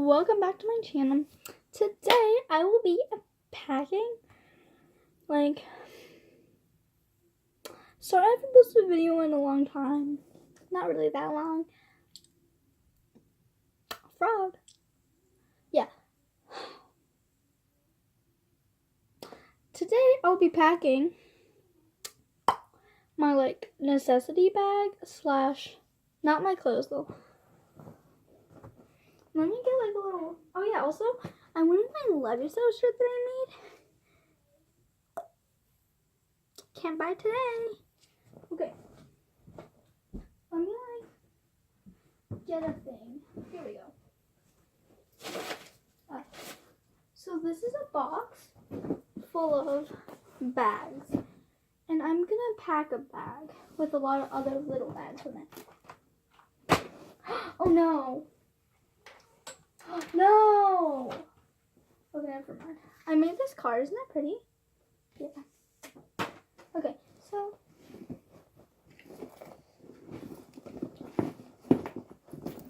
welcome back to my channel. Today I will be packing, so I haven't posted a video in a long time. Not really that long. Frog. Yeah. Today I'll be packing my necessity bag / not my clothes though. Let me get a little, oh yeah, also I'm wearing my Love shirt that I made. Can't buy today. Okay. Let me get a thing. Here we go. So this is a box full of bags. And I'm gonna pack a bag with a lot of other little bags in it. Oh no. No! Okay, never mind. I made this card. Isn't that pretty? Yeah. Okay, so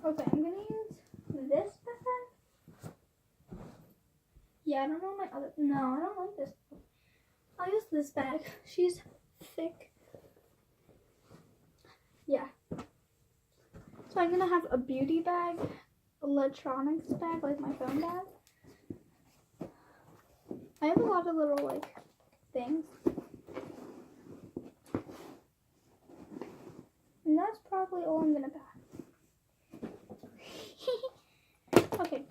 I'm gonna use this bag. Yeah, I don't know my other. No, I don't like this. I'll use this bag. She's thick. Yeah. So I'm gonna have a beauty bag, electronics bag, like my phone bag. I have a lot of little things. And that's probably all I'm gonna pack. Okay.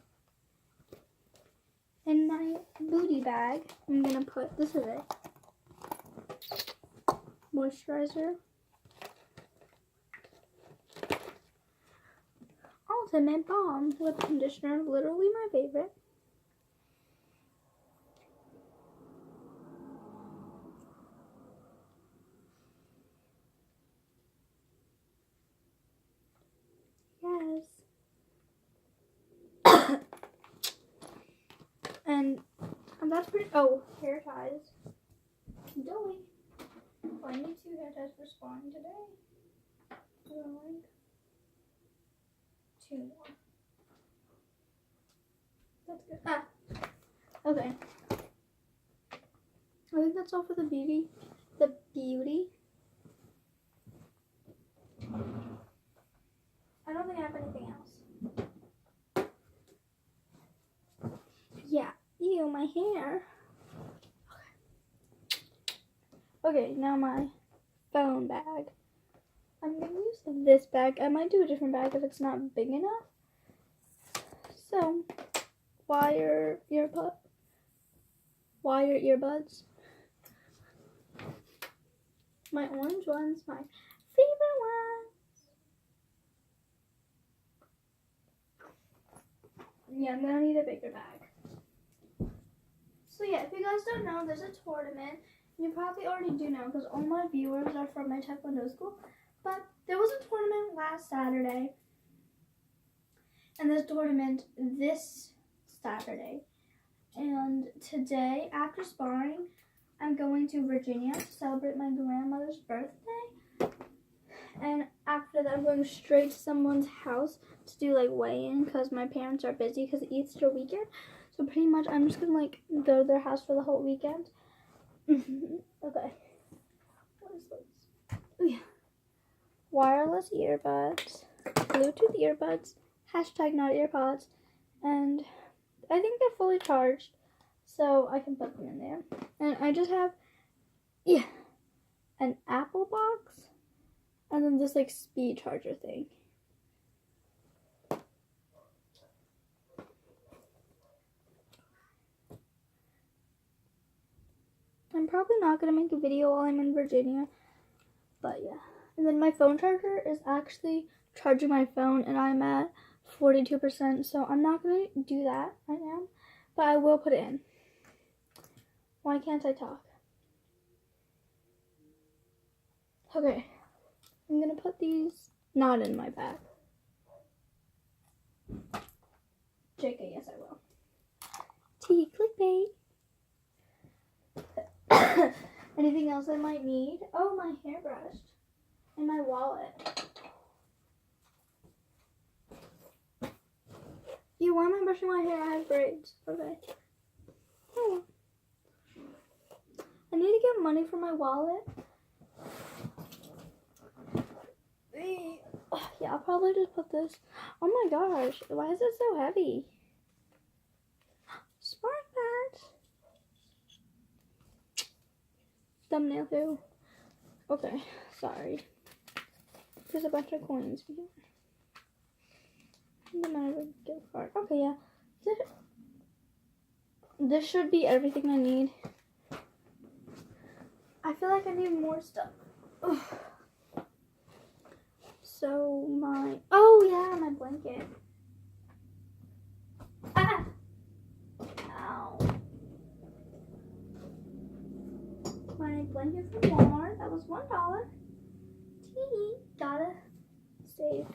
In my booty bag, I'm gonna put, this is it. Moisturizer. Ultimate Balm lip conditioner, literally my favorite. Yes. and that's pretty, oh, hair ties. Doing. Oh, I need 2 hair ties for spawning today. Two more. That's good. Okay. I think that's all for the beauty. I don't think I have anything else. Yeah. Ew, my hair. Okay, now my phone bag. I'm going to use this bag. I might do a different bag if it's not big enough. So, wire earbuds. My orange ones, my favorite ones. Yeah, I'm going to need a bigger bag. So yeah, if you guys don't know, there's a tournament. You probably already do know because all my viewers are from my Taekwondo school. But there was a tournament last Saturday. And there's a tournament this Saturday. And today, after sparring, I'm going to Virginia to celebrate my grandmother's birthday. And after that, I'm going straight to someone's house to do weigh-in because my parents are busy because it's Easter weekend. So pretty much I'm just going to go to their house for the whole weekend. Okay. What is this? Oh yeah. Wireless earbuds, Bluetooth earbuds, hashtag not earpods, and I think they're fully charged, so I can put them in there. And I just have, an Apple box, and then this speed charger thing. I'm probably not going to make a video while I'm in Virginia, but yeah. And then my phone charger is actually charging my phone, and I'm at 42%, so I'm not going to do that right now, but I will put it in. Why can't I talk? Okay, I'm going to put these not in my bag. JK, yes I will. T, clickbait. Anything else I might need? Oh, my hairbrush and my wallet. why am I brushing my hair? I have braids. Okay. Oh. I need to get money for my wallet. Yeah, I'll probably just put this. Oh my gosh, why is it so heavy? Smart Pat. Thumbnail who? Okay, sorry. There's a bunch of coins. No matter gift card. Okay, yeah. This should be everything I need. I feel like I need more stuff. Ugh. So oh yeah, my blanket. Ah! Ow. My blanket from Walmart, that was $1. Tee, gotta save.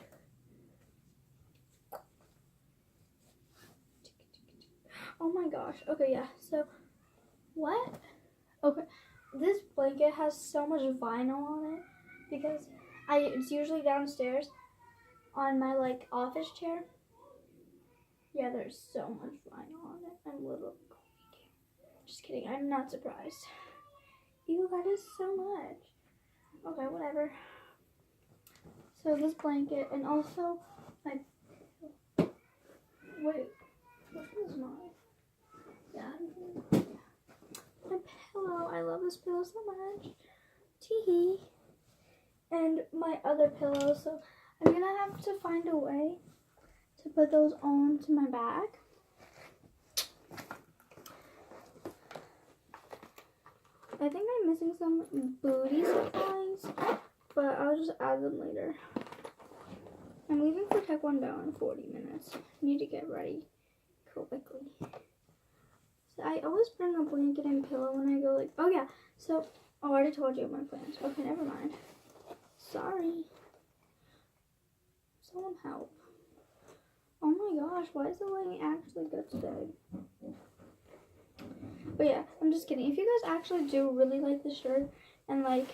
Oh my gosh, okay, yeah, so, what? Okay, this blanket has so much vinyl on it, because it's usually downstairs on my, like, office chair. Yeah, there's so much vinyl on it. I'm a little just kidding, I'm not surprised. Ew, that is so much. Okay, whatever. So this blanket, and also my, wait, what is mine? Yeah. My pillow, I love this pillow so much. Tee. And my other pillow, so I'm gonna have to find a way to put those onto my bag. I think I'm missing some booty supplies, but I'll just add them later. I'm leaving for Taekwondo in 40 minutes. Need to get ready quickly. So I always bring a blanket and pillow when I go, like, oh yeah, so, I already told you my plans. Okay, never mind. Sorry. Someone help. Oh my gosh, why is the lighting actually good today? But yeah, I'm just kidding. If you guys actually do really like the shirt and like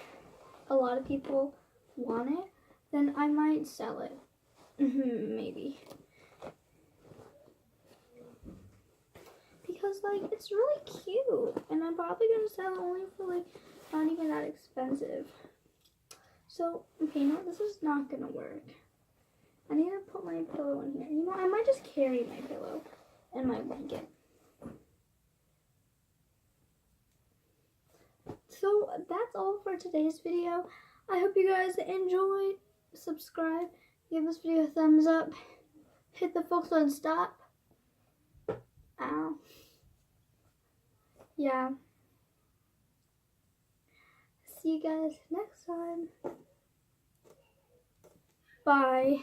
a lot of people want it, then I might sell it. Maybe. Because like it's really cute and I'm probably gonna sell it only for like not even that expensive. So, okay, no, this is not gonna work. I need to put my pillow in here. You know, I might just carry my pillow and my blanket. So that's all for today's video. I hope you guys enjoyed. Subscribe, give this video a thumbs up, hit the Fox on stop. Ow. Yeah. See you guys next time. Bye.